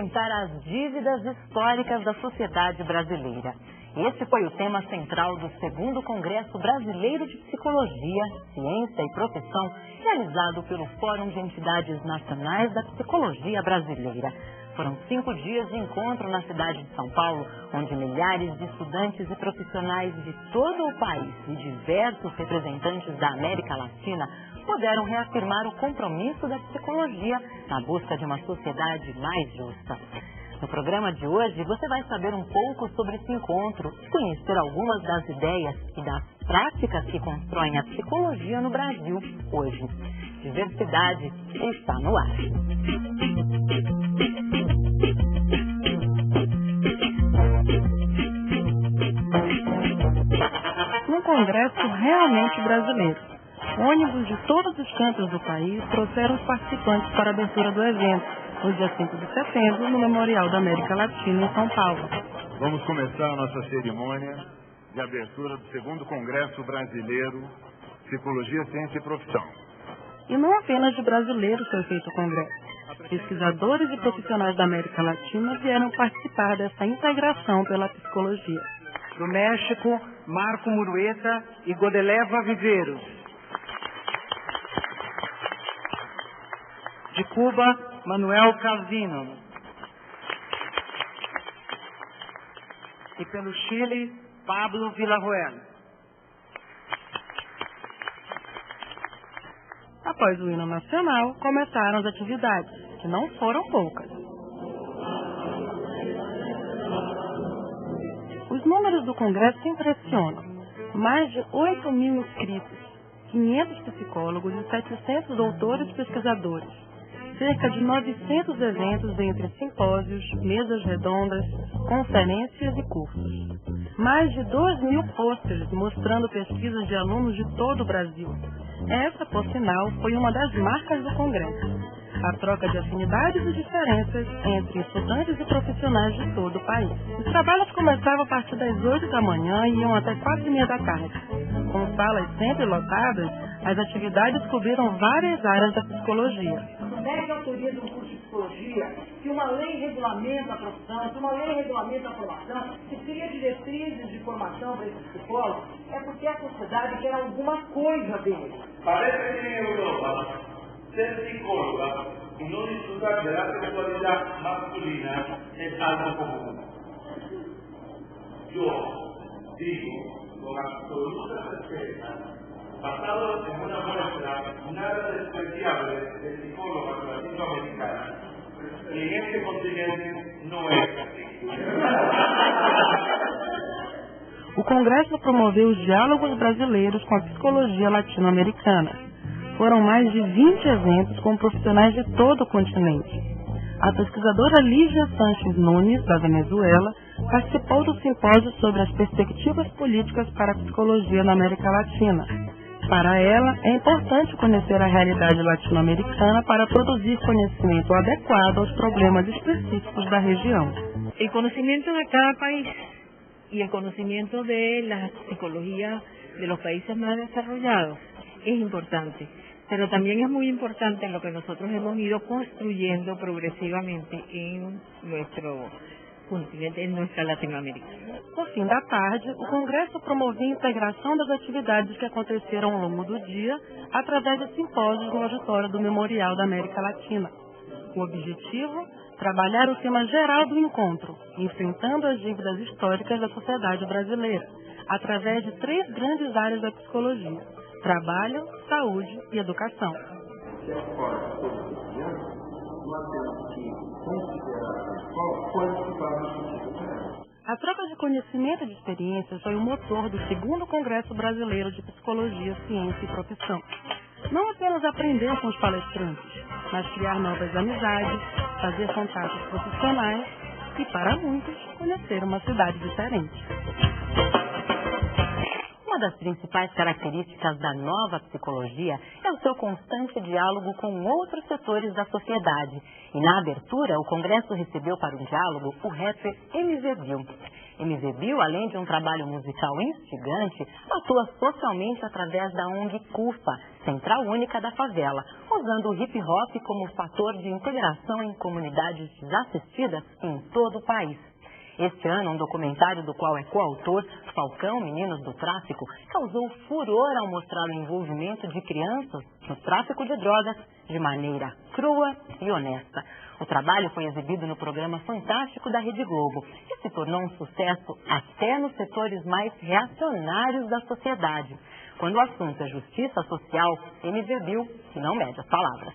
enfrentar as dívidas históricas da sociedade brasileira. Esse foi o tema central do 2º Congresso Brasileiro de Psicologia, Ciência e Profissão, realizado pelo Fórum de Entidades Nacionais da Psicologia Brasileira. Foram 5 dias de encontro na cidade de São Paulo, onde milhares de estudantes e profissionais de todo o país e diversos representantes da América Latina puderam reafirmar o compromisso da psicologia na busca de uma sociedade mais justa. No programa de hoje, você vai saber um pouco sobre esse encontro e conhecer algumas das ideias e das práticas que constroem a psicologia no Brasil hoje. Diversidade está no ar. Um congresso realmente brasileiro. Ônibus de todos os cantos do país trouxeram os participantes para a abertura do evento, no dia 5 de setembro, no Memorial da América Latina, em São Paulo. Vamos começar a nossa cerimônia de abertura do 2º Congresso Brasileiro Psicologia, Ciência e Profissão. E não apenas de brasileiros foi feito o congresso. Pesquisadores e profissionais da América Latina vieram participar dessa integração pela psicologia. Do México, Marco Murueta e Godeleva Viveiros. De Cuba, Manuel Calvino. E pelo Chile, Pablo Villarroel. Após o hino nacional, começaram as atividades, que não foram poucas. Os números do Congresso impressionam. Mais de 8 mil inscritos, 500 psicólogos e 700 doutores pesquisadores. Cerca de 900 eventos entre simpósios, mesas redondas, conferências e cursos. Mais de 2.000 pôsteres mostrando pesquisas de alunos de todo o Brasil. Essa, por sinal, foi uma das marcas do Congresso. A troca de afinidades e diferenças entre estudantes e profissionais de todo o país. Os trabalhos começavam a partir das 8 da manhã e iam até 4h30 da tarde. Com salas sempre lotadas, as atividades cobriram várias áreas da psicologia. Nega a autoria do curso de psicologia, que uma lei regulamenta a profissão, que uma lei regulamenta a formação, que cria diretrizes de formação para esses psicólogos, é porque a sociedade quer alguma coisa deles. Parece que en Europa ser psicóloga y no disfrutar de la sexualidad masculina es algo común. Yo digo con absoluta certeza, basado en una muestra nada despreciable de psicólogas latinoamericanas, y en este continente no es así. O Congresso promoveu os diálogos brasileiros com a psicologia latino-americana. Foram mais de 20 eventos com profissionais de todo o continente. A pesquisadora Lígia Sanches Nunes, da Venezuela, participou do simpósio sobre as perspectivas políticas para a psicologia na América Latina. Para ela, é importante conhecer a realidade latino-americana para produzir conhecimento adequado aos problemas específicos da região. El conocimiento de cada país y el conocimiento de la psicología de los países más desarrollados es importante, pero también es muy importante lo que nosotros hemos ido construyendo progresivamente en nuestro continente, en nuestra Latinoamérica. No fim da tarde, o Congresso promovia a integração das atividades que aconteceram ao longo do dia através de simpósios no auditório do Memorial da América Latina. O objetivo? Trabalhar o tema geral do encontro, enfrentando as dívidas históricas da sociedade brasileira, através de 3 grandes áreas da psicologia: trabalho, saúde e educação. A troca de conhecimento e de experiências foi o motor do 2º Congresso Brasileiro de Psicologia, Ciência e Profissão. Não apenas aprender com os palestrantes, mas criar novas amizades, fazer contatos profissionais e, para muitos, conhecer uma cidade diferente. Uma das principais características da nova psicologia é o seu constante diálogo com outros setores da sociedade. E na abertura, o Congresso recebeu para um diálogo o rapper MV Bill. MVBio, além de um trabalho musical instigante, atua socialmente através da ONG CUFA, Central Única da Favela, usando o hip-hop como fator de integração em comunidades desassistidas em todo o país. Este ano, um documentário do qual é coautor, Falcão, Meninos do Tráfico, causou furor ao mostrar o envolvimento de crianças no tráfico de drogas de maneira crua e honesta. O trabalho foi exibido no programa Fantástico da Rede Globo e se tornou um sucesso até nos setores mais reacionários da sociedade. Quando o assunto é justiça social, MVBio não mede as palavras.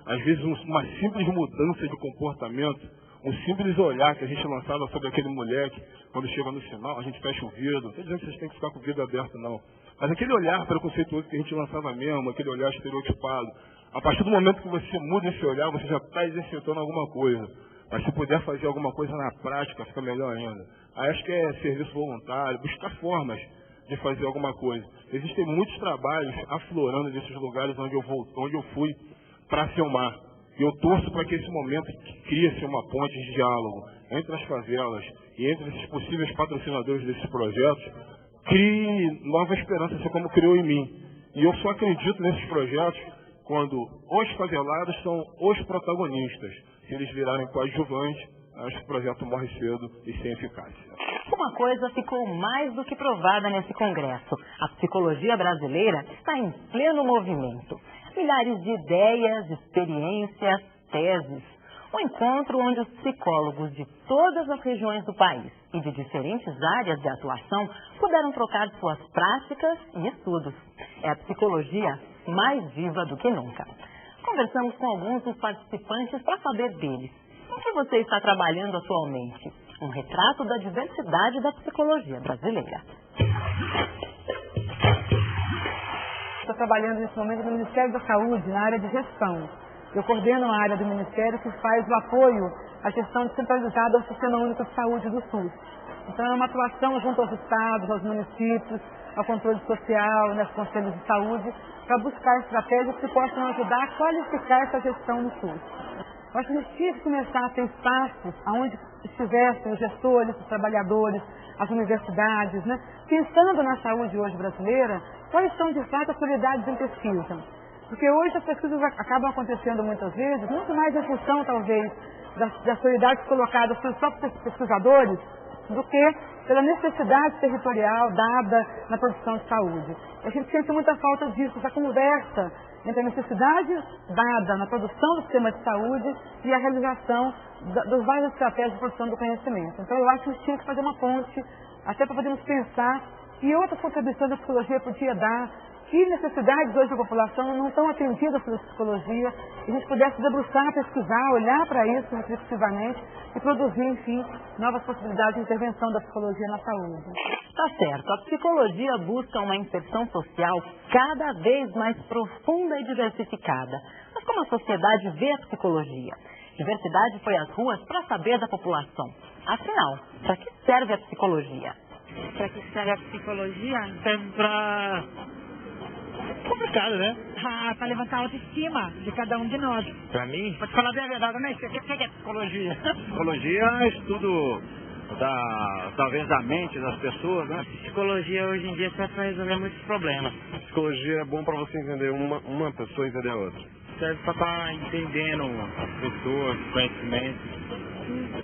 Às vezes, uma simples mudança de comportamento, um simples olhar que a gente lançava sobre aquele moleque, quando chega no sinal, a gente fecha o vidro. Não estou dizendo que vocês têm que ficar com o vidro aberto, não. Mas aquele olhar preconceituoso que a gente lançava mesmo, aquele olhar estereotipado, a partir do momento que você muda esse olhar, você já está exercitando alguma coisa. Mas se puder fazer alguma coisa na prática, fica melhor ainda. Aí acho que é serviço voluntário, buscar formas de fazer alguma coisa. Existem muitos trabalhos aflorando nesses lugares onde eu fui para filmar. E eu torço para que esse momento crie-se uma ponte de diálogo entre as favelas e entre esses possíveis patrocinadores desses projetos, crie nova esperança, assim como criou em mim. E eu só acredito nesses projetos quando os favelados são os protagonistas. Se eles virarem coadjuvantes, acho que o projeto morre cedo e sem eficácia. Uma coisa ficou mais do que provada nesse congresso. A psicologia brasileira está em pleno movimento. Milhares de ideias, experiências, teses. Um encontro onde os psicólogos de todas as regiões do país e de diferentes áreas de atuação puderam trocar suas práticas e estudos. É a psicologia mais viva do que nunca. Conversamos com alguns dos participantes para saber deles. O que você está trabalhando atualmente? Um retrato da diversidade da psicologia brasileira. Estou trabalhando nesse momento no Ministério da Saúde, na área de gestão. Eu coordeno a área do Ministério que faz o apoio à gestão descentralizada ao Sistema Único de Saúde do SUS. Então é uma atuação junto aos estados, aos municípios, ao controle social, nos conselhos de saúde, para buscar estratégias que possam ajudar a qualificar essa gestão no SUS. Eu acho que a gente tinha que começar a ter espaços onde estivessem os gestores, os trabalhadores, as universidades, né? Pensando na saúde hoje brasileira, quais são de fato as prioridades em pesquisa. Porque hoje as pesquisas acabam acontecendo muitas vezes, muito mais em função talvez das prioridades colocadas pelos próprios pesquisadores, do que pela necessidade territorial dada na produção de saúde. A gente sente muita falta disso, essa conversa entre a necessidade dada na produção do sistema de saúde e a realização das várias estratégias de produção do conhecimento. Então eu acho que a gente tinha que fazer uma ponte, até para podermos pensar que outras contribuições a psicologia podia dar, que necessidades hoje da população não estão atendidas pela psicologia, e a gente pudesse debruçar, pesquisar, olhar para isso reflexivamente e produzir, enfim, novas possibilidades de intervenção da psicologia na saúde. Tá certo, a psicologia busca uma inserção social cada vez mais profunda e diversificada. Mas como a sociedade vê a psicologia? Diversidade foi às ruas para saber da população. Afinal, para que serve a psicologia? Para que serve a psicologia? Serve para... complicado, né? Para levantar a autoestima de cada um de nós. Para mim? Pode falar bem a verdade, né? O que é psicologia? Psicologia é estudo talvez da mente das pessoas, né? Psicologia hoje em dia serve para resolver muitos problemas. Psicologia é bom para você entender uma pessoa e entender a outra. Serve para estar entendendo as pessoas, conhecimentos.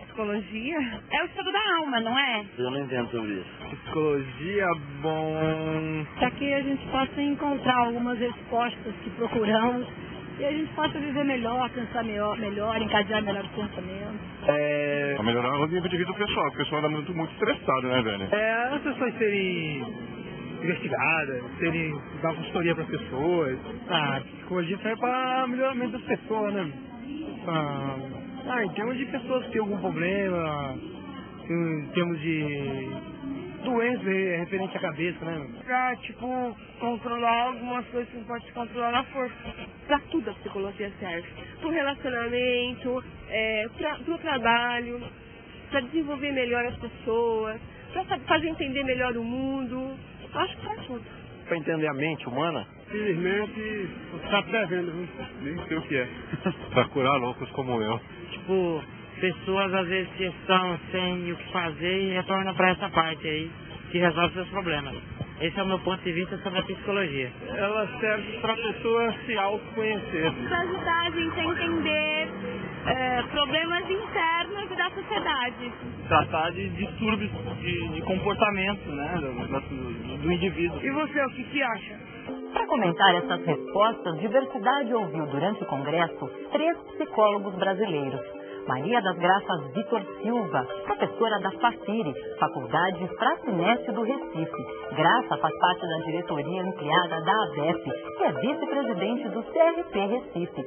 Psicologia é o estudo da alma, não é? Eu não entendo sobre isso. Psicologia bom... Para que a gente possa encontrar algumas respostas que procuramos e a gente possa viver melhor, pensar melhor, encadear melhor os pensamentos. Para melhorar o nível de vida pessoal, porque o pessoal anda muito estressado, né, velho? As pessoas serem investigadas, dar consultoria para as pessoas. A psicologia serve para melhoramento das pessoas, né? Em termos de pessoas que têm algum problema, em termos de doença referente à cabeça, né? Pra, controlar algumas coisas que não pode se controlar na força. Pra tudo a psicologia serve. Pro relacionamento, pro trabalho, pra desenvolver melhor as pessoas, pra fazer entender melhor o mundo. Acho que pra tudo. Pra entender a mente humana? Infelizmente, está devendo, nem sei o que é. Pra curar loucos como eu. pessoas às vezes que estão sem o que fazer e retornam para essa parte aí, que resolve seus problemas. Esse é o meu ponto de vista sobre a psicologia. Ela serve para a pessoa se autoconhecer. Para ajudar a gente a entender problemas internos da sociedade. Tratar de distúrbios de comportamento, né, do indivíduo. E você, o que acha? Para comentar essas respostas, Diversidade ouviu durante o congresso 3 psicólogos brasileiros. Maria das Graças Vitor Silva, professora da FACIRE, Faculdade Fracinete do Recife. Graça faz parte da diretoria ampliada da ABEP e é vice-presidente do CRP Recife.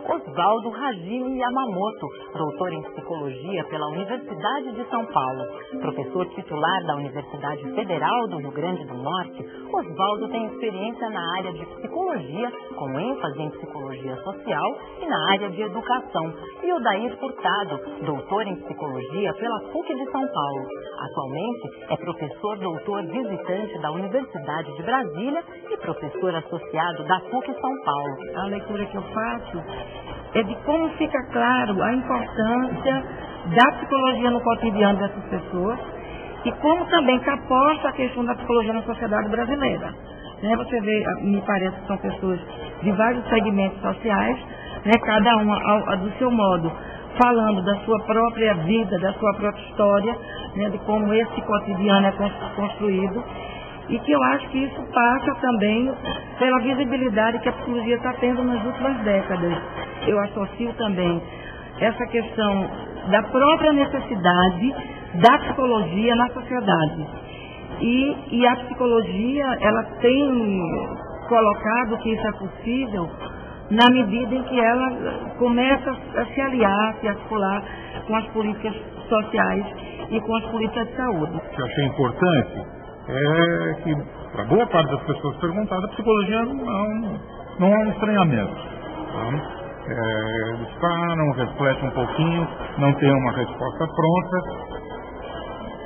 Osvaldo Hajime Yamamoto, doutor em psicologia pela Universidade de São Paulo. Professor titular da Universidade Federal do Rio Grande do Norte, Osvaldo tem experiência na área de psicologia, com ênfase em psicologia social e na área de educação. E Odair Furtado, doutor em psicologia pela PUC de São Paulo. Atualmente é professor doutor visitante da Universidade de Brasília e professor associado da PUC São Paulo. A leitura que eu faço é de como fica claro a importância da psicologia no cotidiano dessas pessoas e como também está posta a questão da psicologia na sociedade brasileira. Né, você vê, me parece que são pessoas de vários segmentos sociais, né, cada uma do seu modo, falando da sua própria vida, da sua própria história, né, de como esse cotidiano é construído, e que eu acho que isso passa também pela visibilidade que a psicologia está tendo nas últimas décadas. Eu associo também essa questão da própria necessidade da psicologia na sociedade. E a psicologia, ela tem colocado que isso é possível na medida em que ela começa a se aliar, se articular com as políticas sociais e com as políticas de saúde. O que eu achei importante é que, para boa parte das pessoas perguntadas, a psicologia não é um estranhamento. Tá? Eles param, refletem um pouquinho, não tem uma resposta pronta.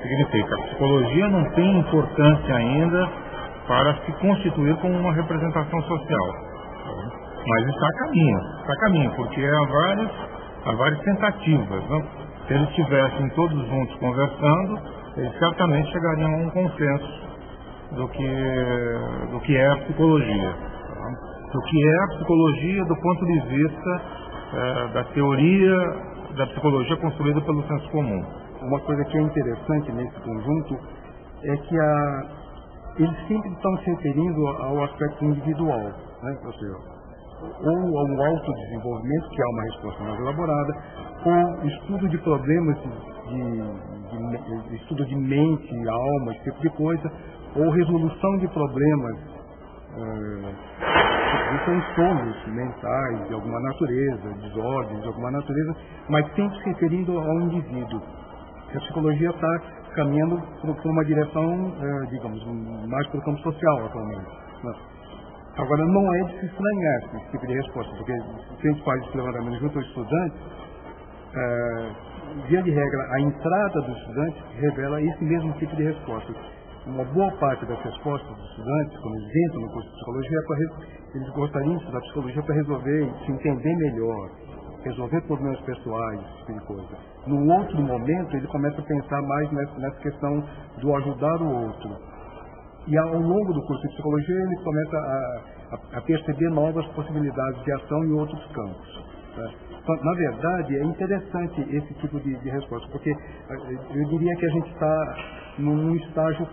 Significa que a psicologia não tem importância ainda para se constituir como uma representação social. Mas está a caminho, porque há várias tentativas. Não? Se eles estivessem todos juntos conversando, eles certamente chegariam a um consenso do que é a psicologia. Tá? Do que é a psicologia do ponto de vista da teoria da psicologia construída pelo senso comum. Uma coisa que é interessante nesse conjunto é que eles sempre estão se referindo ao aspecto individual, né? Ou seja, ou a um autodesenvolvimento, que é uma resposta mais elaborada, ou estudo de problemas, estudo de mente, alma, esse tipo de coisa, ou resolução de problemas, de transtornos mentais de alguma natureza, desordens de alguma natureza, mas sempre se referindo ao indivíduo. A psicologia está caminhando por uma direção, digamos, mais para o campo social atualmente. Né? Agora, não é de se estranhar esse tipo de resposta, porque se a gente faz esse levantamento junto aos estudantes, via de regra, a entrada dos estudantes revela esse mesmo tipo de resposta. Uma boa parte das respostas dos estudantes, quando eles entram no curso de psicologia, eles gostariam de estudar psicologia para resolver, se entender melhor, resolver problemas pessoais, esse tipo de coisa. Num outro momento, ele começa a pensar mais nessa questão do ajudar o outro. E ao longo do curso de psicologia, ele começa a perceber novas possibilidades de ação em outros campos. Né? Então, na verdade, é interessante esse tipo de resposta, porque eu diria que a gente está num estágio,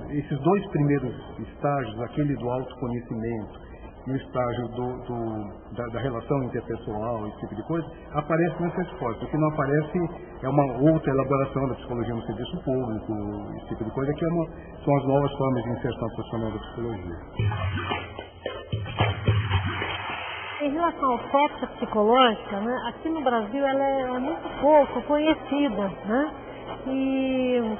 esses dois primeiros estágios, aquele do autoconhecimento e o estágio da relação interpessoal, esse tipo de coisa, aparece nessa resposta. O que não aparece é uma outra elaboração da psicologia no serviço público, esse tipo de coisa, que são as novas formas de inserção profissional da psicologia. Em relação ao sexo psicológica, né, aqui no Brasil ela é muito pouco conhecida, né, e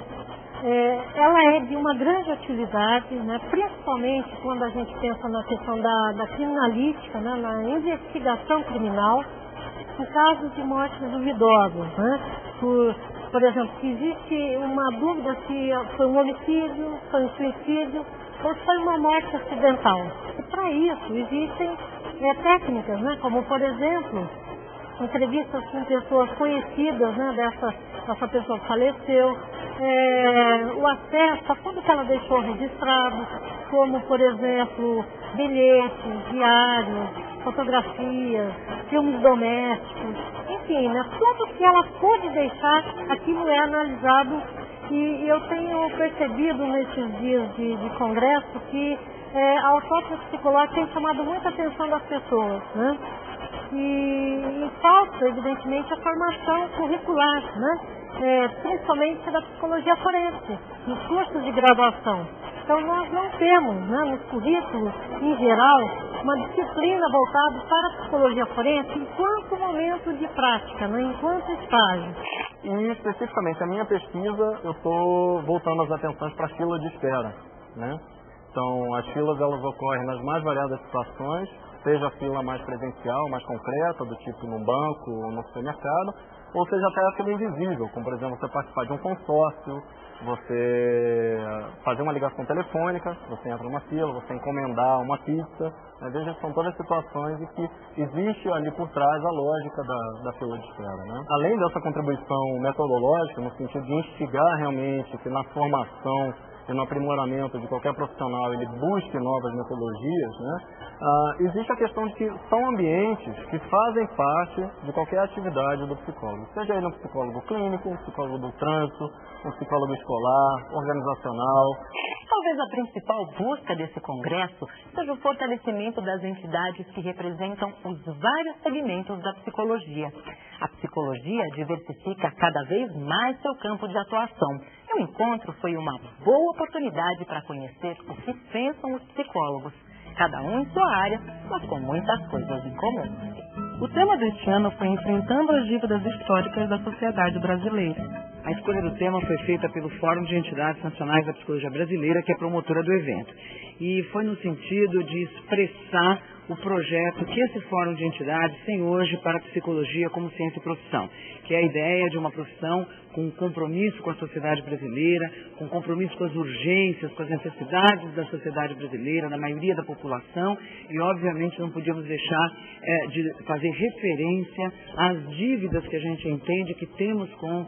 ela é de uma grande utilidade, né, principalmente quando a gente pensa na questão da criminalística, né, na investigação criminal, em casos de mortes duvidosas, né, por exemplo, se existe uma dúvida se foi um homicídio, foi um suicídio ou se foi uma morte acidental. E para isso existem técnicas, né, como por exemplo entrevistas com pessoas conhecidas, né, dessa pessoa que faleceu, o acesso a tudo que ela deixou registrado, como, por exemplo, bilhetes, diários, fotografias, filmes domésticos, enfim, né, tudo que ela pôde deixar, aquilo é analisado. E eu tenho percebido nesses dias de congresso que a autópsia psicológica tem chamado muita atenção das pessoas, né? E falta, evidentemente, a formação curricular, né? Principalmente da psicologia forense, nos cursos de graduação. Então nós não temos, né, nos currículos, em geral, uma disciplina voltada para a psicologia forense enquanto momento de prática, né, enquanto estágio. E especificamente a minha pesquisa, eu estou voltando as atenções para a fila de espera, né? Então as filas elas ocorrem nas mais variadas situações, seja a fila mais presencial, mais concreta, do tipo num banco ou no supermercado, ou seja até a fila invisível, como por exemplo você participar de um consórcio, você fazer uma ligação telefônica, você entra numa fila, você encomendar uma pizza, veja, são todas situações em que existe ali por trás a lógica da fila de espera, né? Além dessa contribuição metodológica, no sentido de instigar realmente que na formação e no aprimoramento de qualquer profissional ele busque novas metodologias, né? Existe a questão de que são ambientes que fazem parte de qualquer atividade do psicólogo, seja ele um psicólogo clínico, um psicólogo do trânsito, um psicólogo escolar, organizacional. Talvez a principal busca desse congresso seja o fortalecimento das entidades que representam os vários segmentos da psicologia. A psicologia diversifica cada vez mais seu campo de atuação. E o encontro foi uma boa oportunidade para conhecer o que pensam os psicólogos, cada um em sua área, mas com muitas coisas em comum. O tema deste ano foi Enfrentando as Dívidas Históricas da Sociedade Brasileira. A escolha do tema foi feita pelo Fórum de Entidades Nacionais da Psicologia Brasileira, que é promotora do evento. E foi no sentido de expressar o projeto que esse Fórum de Entidades tem hoje para a psicologia como ciência e profissão, que é a ideia de uma profissão com compromisso com a sociedade brasileira, com compromisso com as urgências, com as necessidades da sociedade brasileira, da maioria da população, e obviamente não podíamos deixar de fazer referência às dívidas que a gente entende que temos com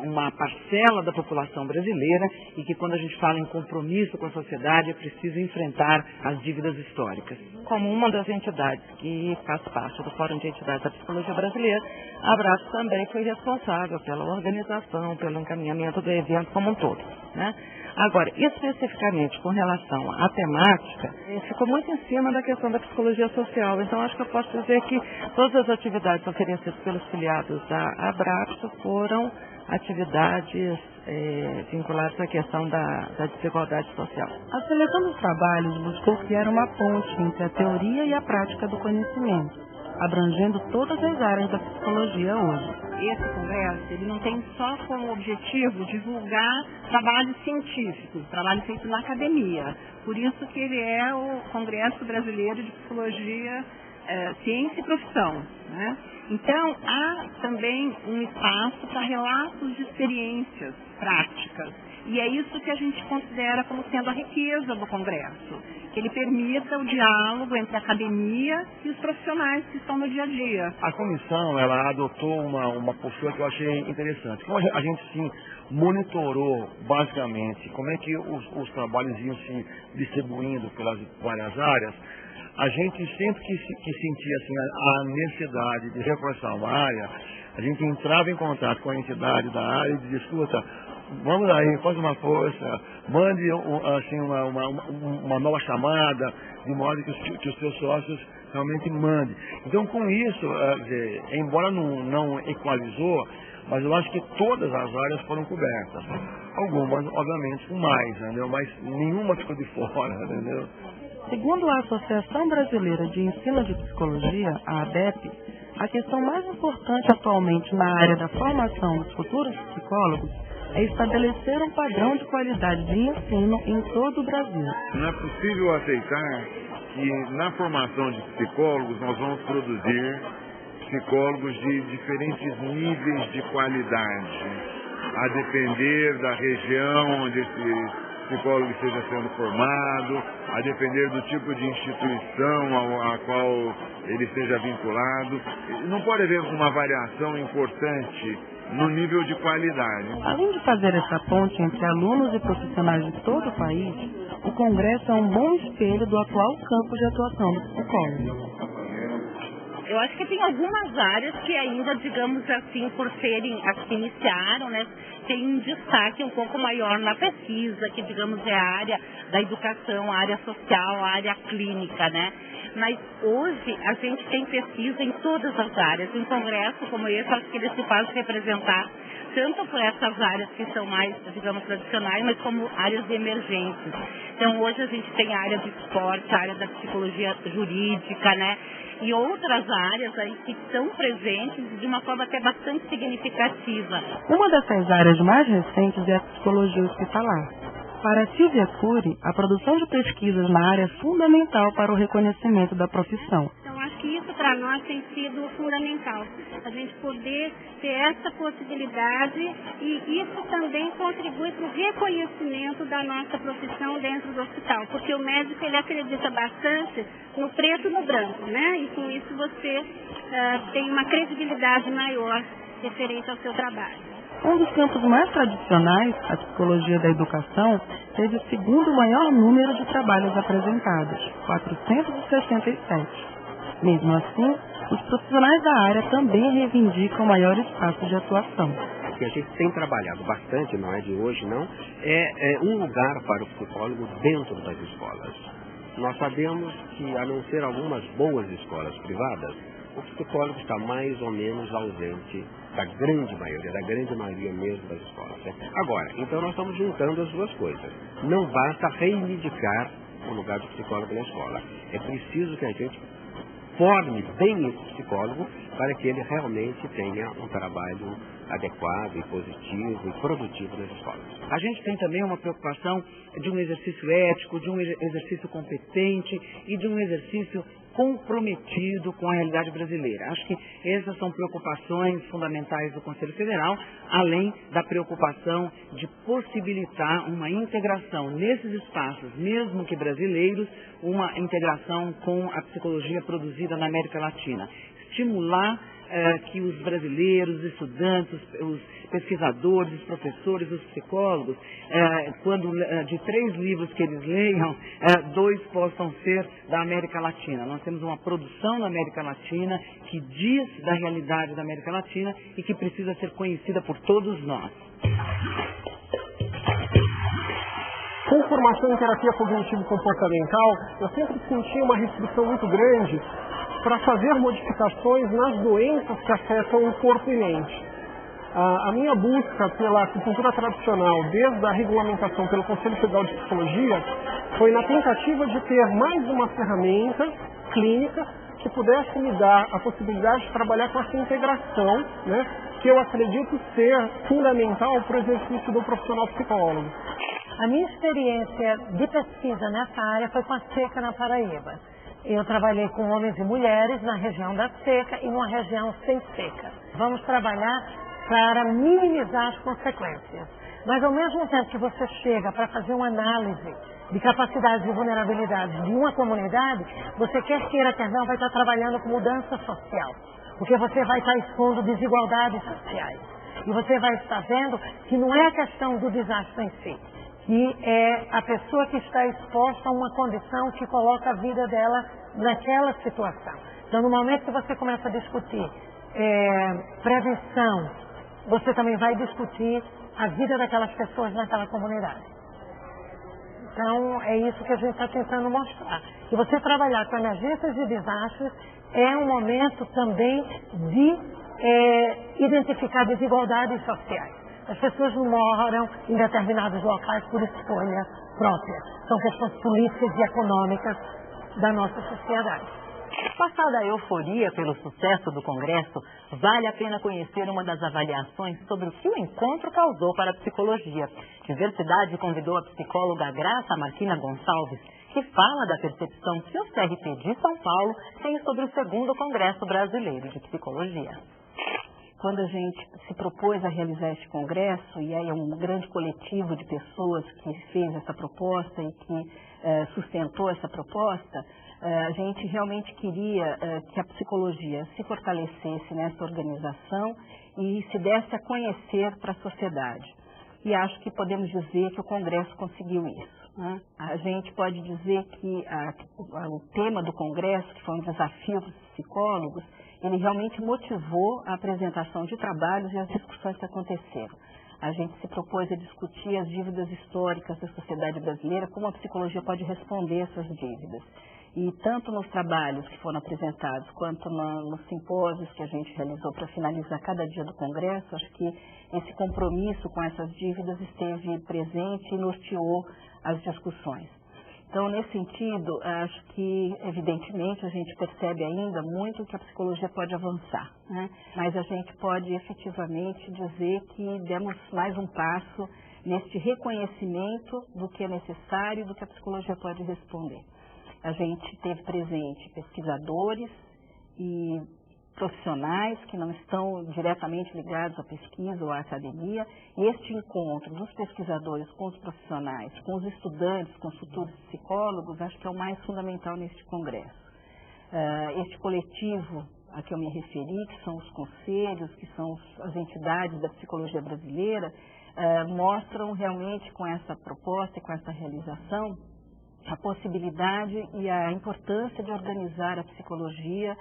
uma parcela da população brasileira e que quando a gente fala em compromisso com a sociedade é preciso enfrentar as dívidas históricas. Como uma das entidades que faz parte do Fórum de Entidades da Psicologia Brasileira, a Abraço também foi responsável pela organização, pelo encaminhamento do evento como um todo, né? Agora, especificamente com relação à temática, ficou muito em cima da questão da psicologia social. Então, acho que eu posso dizer que todas as atividades oferecidas pelos filiados da Abraço foram atividades vinculadas à questão da desigualdade social. A seleção dos trabalhos buscou criar uma ponte entre a teoria e a prática do conhecimento, abrangendo todas as áreas da psicologia hoje. Esse congresso ele não tem só como objetivo divulgar trabalho científico, trabalho feito na academia. Por isso que ele é o Congresso Brasileiro de Psicologia, Ciência e Profissão, né? Então, há também um espaço para relatos de experiências práticas. E é isso que a gente considera como sendo a riqueza do Congresso, que ele permita o diálogo entre a academia e os profissionais que estão no dia a dia. A comissão, ela adotou uma postura que eu achei interessante. Como a gente, sim, monitorou, basicamente, como é que os trabalhos iam se distribuindo pelas várias áreas, a gente sempre que sentia assim, a necessidade de reforçar uma área, a gente entrava em contato com a entidade da área e dizia, escuta, vamos aí, faz uma força, mande assim, uma nova chamada, de modo que os seus sócios realmente mandem. Então, com isso, embora não equalizou, mas eu acho que todas as áreas foram cobertas. Algumas, obviamente, com mais, entendeu? Mas nenhuma ficou de fora, entendeu? Segundo a Associação Brasileira de Ensino de Psicologia, a ABEP, a questão mais importante atualmente na área da formação dos futuros psicólogos é estabelecer um padrão de qualidade de ensino em todo o Brasil. Não é possível aceitar que na formação de psicólogos nós vamos produzir psicólogos de diferentes níveis de qualidade, a depender da região onde esses psicólogo esteja sendo formado, a depender do tipo de instituição a qual ele esteja vinculado. Não pode haver uma variação importante no nível de qualidade. Além de fazer essa ponte entre alunos e profissionais de todo o país, o Congresso é um bom espelho do atual campo de atuação do psicólogo. Eu acho que tem algumas áreas que ainda, digamos assim, por serem as que iniciaram, né, tem um destaque um pouco maior na pesquisa, que, digamos, é a área da educação, a área social, a área clínica, né? Mas hoje a gente tem pesquisa em todas as áreas. Um congresso como esse, acho que ele se faz representar tanto por essas áreas que são mais, digamos, tradicionais, mas como áreas emergentes. Então, hoje a gente tem a área do esporte, a área da psicologia jurídica, né? E outras áreas aí que estão presentes de uma forma até bastante significativa. Uma dessas áreas mais recentes é a psicologia hospitalar. Para Silvia Cury, a produção de pesquisas na área é fundamental para o reconhecimento da profissão. Então, acho que isso para nós tem sido fundamental, a gente poder ter essa possibilidade, e isso também contribui para o reconhecimento da nossa profissão dentro do hospital, porque o médico ele acredita bastante no preto e no branco, né? E com isso você tem uma credibilidade maior referente ao seu trabalho. Um dos campos mais tradicionais, a psicologia da educação, teve o segundo maior número de trabalhos apresentados, 467. Mesmo assim, os profissionais da área também reivindicam maior espaço de atuação. O que a gente tem trabalhado bastante, não é de hoje não, é um lugar para o psicólogo dentro das escolas. Nós sabemos que, a não ser algumas boas escolas privadas, o psicólogo está mais ou menos ausente da grande maioria mesmo das escolas. Né? Agora, então nós estamos juntando as duas coisas. Não basta reivindicar o lugar do psicólogo na escola. É preciso que a gente forme bem esse psicólogo para que ele realmente tenha um trabalho adequado e positivo e produtivo nas escolas. A gente tem também uma preocupação de um exercício ético, de um exercício competente e de um exercício comprometido com a realidade brasileira. Acho que essas são preocupações fundamentais do Conselho Federal, além da preocupação de possibilitar uma integração nesses espaços, mesmo que brasileiros, uma integração com a psicologia produzida na América Latina. Estimular que os brasileiros, os estudantes, os pesquisadores, os professores, os psicólogos, quando de 3 livros que eles leiam, 2 possam ser da América Latina. Nós temos uma produção na América Latina que diz da realidade da América Latina e que precisa ser conhecida por todos nós. Com formação em terapia cognitivo-comportamental, eu sempre senti uma restrição muito grande para fazer modificações nas doenças que afetam o corpo e mente. A minha busca pela acupuntura tradicional, desde a regulamentação pelo Conselho Federal de Psicologia, foi na tentativa de ter mais uma ferramenta clínica que pudesse me dar a possibilidade de trabalhar com essa integração, né, que eu acredito ser fundamental para o exercício do profissional psicólogo. A minha experiência de pesquisa nessa área foi com a seca na Paraíba. Eu trabalhei com homens e mulheres na região da seca e numa região sem seca. Vamos trabalhar para minimizar as consequências. Mas ao mesmo tempo que você chega para fazer uma análise de capacidades e vulnerabilidades de uma comunidade, você quer não, vai estar trabalhando com mudança social. Porque você vai estar expondo desigualdades sociais. E você vai estar vendo que não é a questão do desastre em si, que é a pessoa que está exposta a uma condição que coloca a vida dela naquela situação. Então, no momento que você começa a discutir prevenção, você também vai discutir a vida daquelas pessoas naquela comunidade. Então, é isso que a gente está tentando mostrar. E você trabalhar com emergências e desastres é um momento também de identificar desigualdades sociais. As pessoas não moram em determinados locais por escolha própria. São questões políticas e econômicas da nossa sociedade. Passada a euforia pelo sucesso do Congresso, vale a pena conhecer uma das avaliações sobre o que o encontro causou para a psicologia. Diversidade convidou a psicóloga Graça Marquina Gonçalves, que fala da percepção que o CRP de São Paulo tem sobre o 2º Congresso Brasileiro de Psicologia. quando a gente se propôs a realizar este congresso, e aí é um grande coletivo de pessoas que fez essa proposta e que sustentou essa proposta, a gente realmente queria que a psicologia se fortalecesse nessa organização e se desse a conhecer para a sociedade. E acho que podemos dizer que o Congresso conseguiu isso, né? A gente pode dizer que o tema do Congresso, que foi um desafio para os psicólogos, ele realmente motivou a apresentação de trabalhos e as discussões que aconteceram. A gente se propôs a discutir as dívidas históricas da sociedade brasileira, como a psicologia pode responder essas dívidas. E tanto nos trabalhos que foram apresentados, quanto nos simpósios que a gente realizou para finalizar cada dia do Congresso, acho que esse compromisso com essas dívidas esteve presente e norteou as discussões. Então, nesse sentido, acho que, evidentemente, a gente percebe ainda muito que a psicologia pode avançar, né? Mas a gente pode efetivamente dizer que demos mais um passo neste reconhecimento do que é necessário e do que a psicologia pode responder. A gente teve presente pesquisadores e profissionais que não estão diretamente ligados à pesquisa ou à academia, e este encontro dos pesquisadores com os profissionais, com os estudantes, com os futuros psicólogos, acho que é o mais fundamental neste congresso. Este coletivo a que eu me referi, que são os conselhos, que são as entidades da psicologia brasileira, mostram realmente com essa proposta e com essa realização a possibilidade e a importância de organizar a psicologia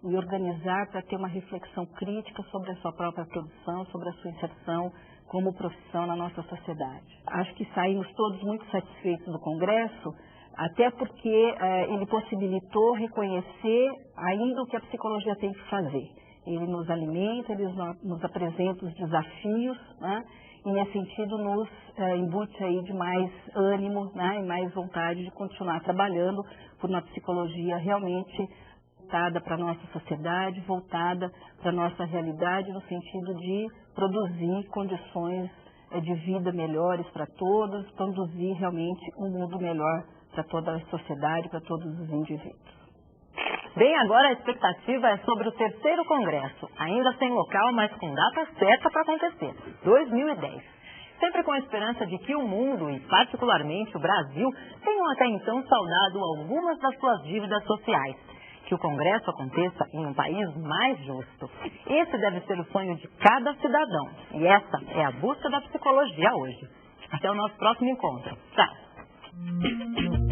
e organizar para ter uma reflexão crítica sobre a sua própria produção, sobre a sua inserção como profissão na nossa sociedade. Acho que saímos todos muito satisfeitos do Congresso, até porque ele possibilitou reconhecer ainda o que a psicologia tem que fazer. Ele nos alimenta, ele nos apresenta os desafios, né? E nesse sentido nos embute aí de mais ânimo, né? E mais vontade de continuar trabalhando por uma psicologia realmente voltada para a nossa sociedade, voltada para a nossa realidade, no sentido de produzir condições de vida melhores para todos, produzir realmente um mundo melhor para toda a sociedade, para todos os indivíduos. Bem, agora a expectativa é sobre o terceiro congresso, ainda sem local, mas com data certa para acontecer, 2010. Sempre com a esperança de que o mundo, e particularmente o Brasil, tenham até então saldado algumas das suas dívidas sociais. Que o congresso aconteça em um país mais justo. Esse deve ser o sonho de cada cidadão. E essa é a busca da psicologia hoje. Até o nosso próximo encontro. Tchau!